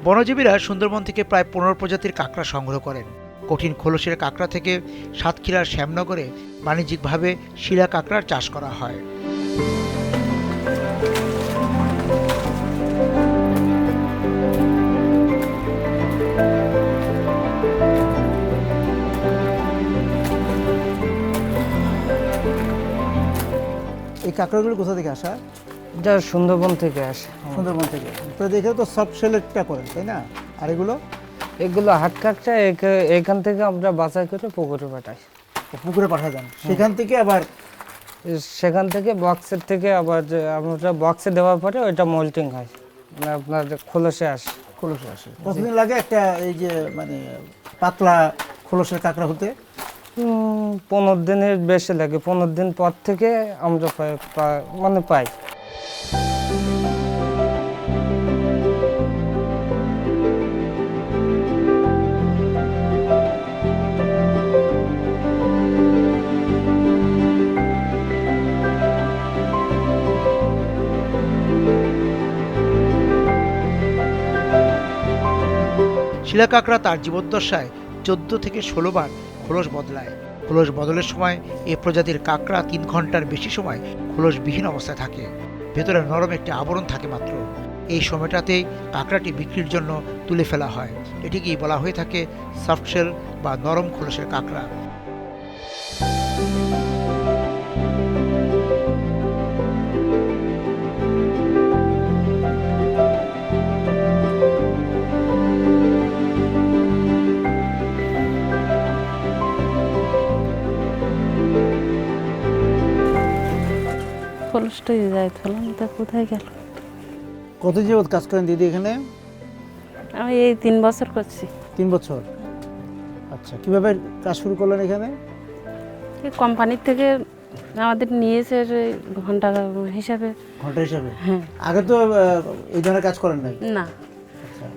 বনজীবীরা সুন্দরবন থেকে প্রায় 15 প্রজাতির কাঁকড়া সংগ্রহ করেন। কঠিন খোলসের কাঁকড়া থেকে সাতক্ষীরার শ্যামনগরে বাণিজ্যিকভাবে শিলা কাঁকড়ার চাষ করা হয়। এই কাঁকড়াগুলো কোথা থেকে আসা? এটা সুন্দরবন থেকে আসে। সুন্দরবন থেকে। তো দেখে তো সব সেলেক্টটা করেন, তাই না? আর এগুলো এগুলো হাট কাঁকড়া, এখান থেকে আমরা বাছাই করে পুকুরে পাঠাই। পুকুরে পাঠা যান, সেখান থেকে আবার সেখান থেকে বক্সের থেকে আবার আমরা বক্সে দেওয়ার পরে ওইটা মোল্টিং হয়, মানে আপনার খোলসে আসে। খোলসে আসে। কতদিন লাগে একটা এই যে মানে পাতলা খোলসের কাঁকড়া হতে? 15 দিনের বেশি লাগে। 15 দিন পর থেকে আমরা পাই। শিলা কাঁকড়া তার জীবদ্দশায় 14 থেকে 16 বার খোলস বদলায়। খোলস বদলের সময় এ প্রজাতির কাঁকড়া 3 ঘন্টার বেশি সময় খোলসবিহীন অবস্থায় থাকে। ভেতরে নরম একটি আবরণ থাকে মাত্র। এই সময়টাতেই কাঁকড়াটি বিক্রির জন্য তুলে ফেলা হয়। এটিকেই বলা হয়ে থাকে সফটশেল বা নরম খোলসের কাঁকড়া। খোলসটাই যায় ফেলাম, তা কোথায় গেল? কত যাবত কাজ করেন দিদি এখানে? আমি এই 3 বছর করছি। 3 বছর। আচ্ছা, কিভাবে কাজ শুরু করলেন এখানে? এই কোম্পানির থেকে আমাদের নিয়েছে ঘন্টা হিসাবে। ঘন্টা হিসাবে? হ্যাঁ। আগে তো এই ধরনের কাজ করেন নাই? না,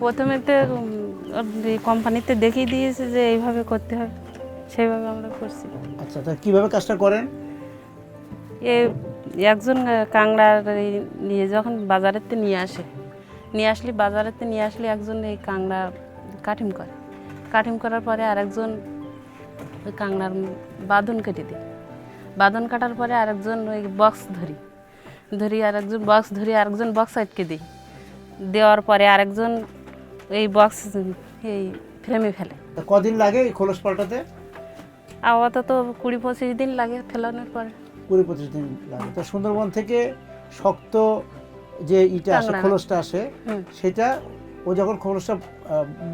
প্রথমে তো কোম্পানিতে দেখিয়ে দিয়েছে যে এইভাবে করতে হয়, সেইভাবে আমরা করছি। আচ্ছা, তা কিভাবে কাজটা করেন? একজন কাঁকড়া নিয়ে যখন বাজারেতে নিয়ে আসলে একজন এই কাঁকড়া কাটিং করার পরে আরেকজন ওই কাঁকড়ার বাঁধন কেটে দিই। বাঁধন কাটার পরে আরেকজন ওই বক্স আরেকজন বক্স আটকে দিই। দেওয়ার পরে আরেকজন এই বক্স এই ফ্রেমে ফেলে। কদিন লাগে এই খোলস পাল্টাতে? আপাতত 20-25 দিন লাগে ফেলানোর পরে। 20-25 দিন লাগে। তো সুন্দরবন থেকে শক্ত যে ইটা আসে, খোলসটা আসে, সেটা ও যখন খোলসটা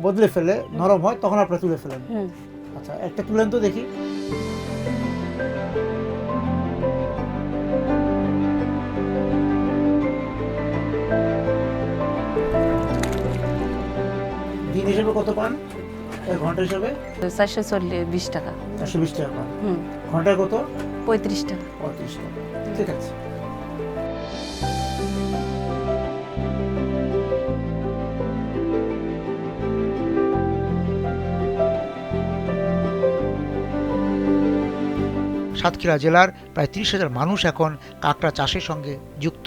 বদলে ফেলে নরম হয় তখন আপনারা তুলে ফেলেন? আচ্ছা, একটা তুলেন তো দেখি। দিন হিসেবে কত পান? ঘন্টা হিসাবে 420 টাকা। 420 টাকা পান। ঘন্টায় কত? 35 টাকা। 35 টাকা। ঠিক আছে। সাতক্ষীরা জেলার প্রায় 30,000 মানুষ এখন কাঁকড়া চাষের সঙ্গে যুক্ত।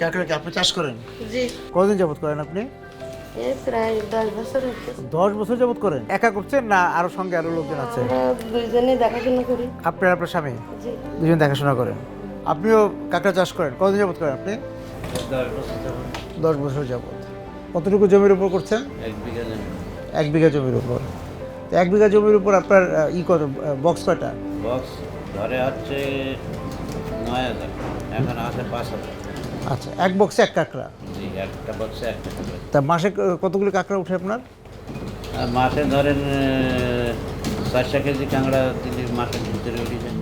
কাঁকড়া কি আপনি চাষ করেন? জি, কতদিন যাবত করেন আপনি? এই প্রায় 10 বছর হচ্ছে। 10 বছর যাবত করেন? একা করছেন না আরো সঙ্গে আরো লোকজন আছে? আমরা দুইজনেই দেখাশোনা করি। আপনার স্বামী জি। দুজন দেখাশোনা করেন? আপনিও কাঁকড়া চাষ করেন? কতদিন যাবত করেন আপনি? 10 বছর যাবত। কতটুকু জমির উপর করছেন? 1 বিঘা জমি। 1 বিঘা জমির উপর। তো 1 বিঘা জমির উপর আপনার কত বক্স কয়টা? বক্স ধরে হচ্ছে 9,000, এখন আছে 5,000। আচ্ছা, এক বক্সে এক কাঁকড়া? জি, একটা বক্সে একটা কাঁকড়া। তা মাসে কতগুলো কাঁকড়া উঠে আপনার? আর মাসে ধরেন 400 কেজি কাঁকড়া দিলে মাসের ভিতরে উঠে যায়।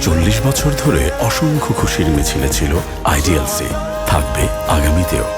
40 বছর ধরে অসংখ্য খুশির মিছিলে ছিল আইডিএলসি, থাকবে আগামীতেও।